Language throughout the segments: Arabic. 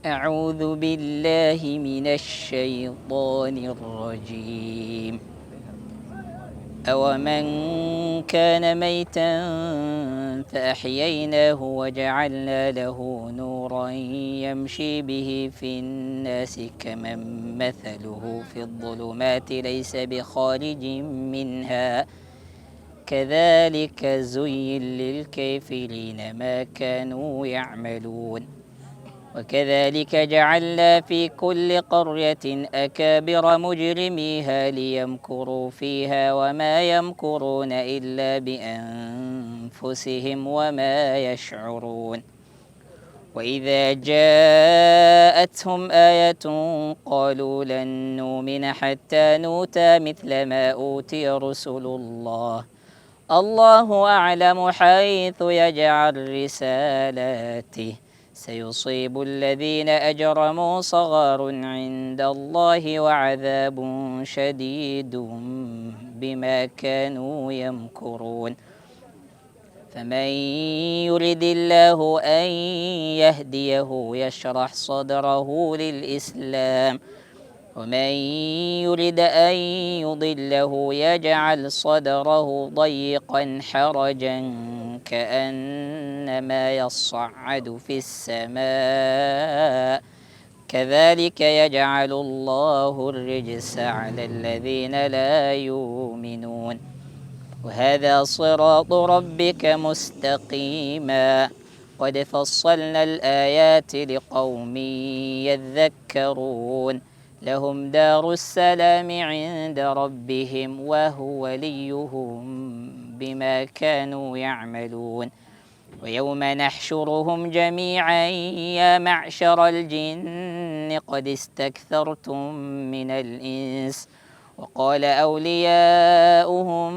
أعوذ بالله من الشيطان الرجيم. أومن كان ميتا فأحييناه وجعلنا له نورا يمشي به في الناس كمن مثله في الظلمات ليس بخارج منها كذلك زين للكافرين ما كانوا يعملون. وكذلك جعلنا في كل قرية أكابر مجرميها ليمكروا فيها وما يمكرون إلا بأنفسهم وما يشعرون. وإذا جاءتهم آية قالوا لن نؤمن حتى نؤتى مثل ما أوتي رسل الله الله أعلم حيث يجعل رسالاته سيصيب الذين أجرموا صغار عند الله وعذاب شديد بما كانوا يمكرون. فمن يرد الله أن يهديه يشرح صدره للإسلام ومن يرد أن يضله يجعل صدره ضيقا حرجا كأنما يصعد في السماء كذلك يجعل الله الرجس على الذين لا يؤمنون. وهذا صراط ربك مستقيما قد فصلنا الآيات لقوم يذكرون لهم دار السلام عند ربهم وهو وليهم بما كانوا يعملون. ويوم نحشرهم جميعا يا معشر الجن قد استكثرتم من الإنس وقال أولياؤهم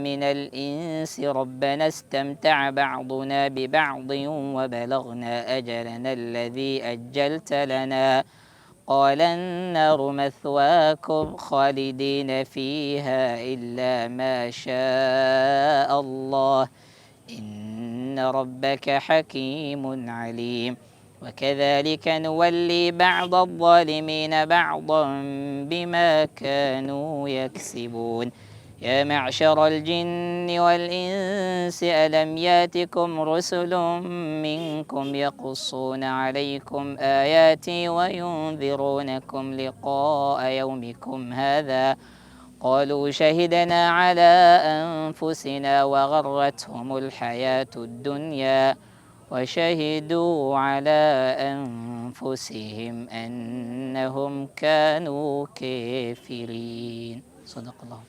من الإنس ربنا استمتع بعضنا ببعض وبلغنا أجلنا الذي أجلت لنا قال النار مثواكم خالدين فيها إلا ما شاء الله إن ربك حكيم عليم. وكذلك نولي بعض الظالمين بعضا بما كانوا يكسبون. يا معشر الجن والإنس ألم ياتكم رسل منكم يقصون عليكم آياتي وينذرونكم لقاء يومكم هذا قالوا شهدنا على أنفسنا وغرتهم الحياة الدنيا وشهدوا على أنفسهم أنهم كانوا كافرين. صدق الله.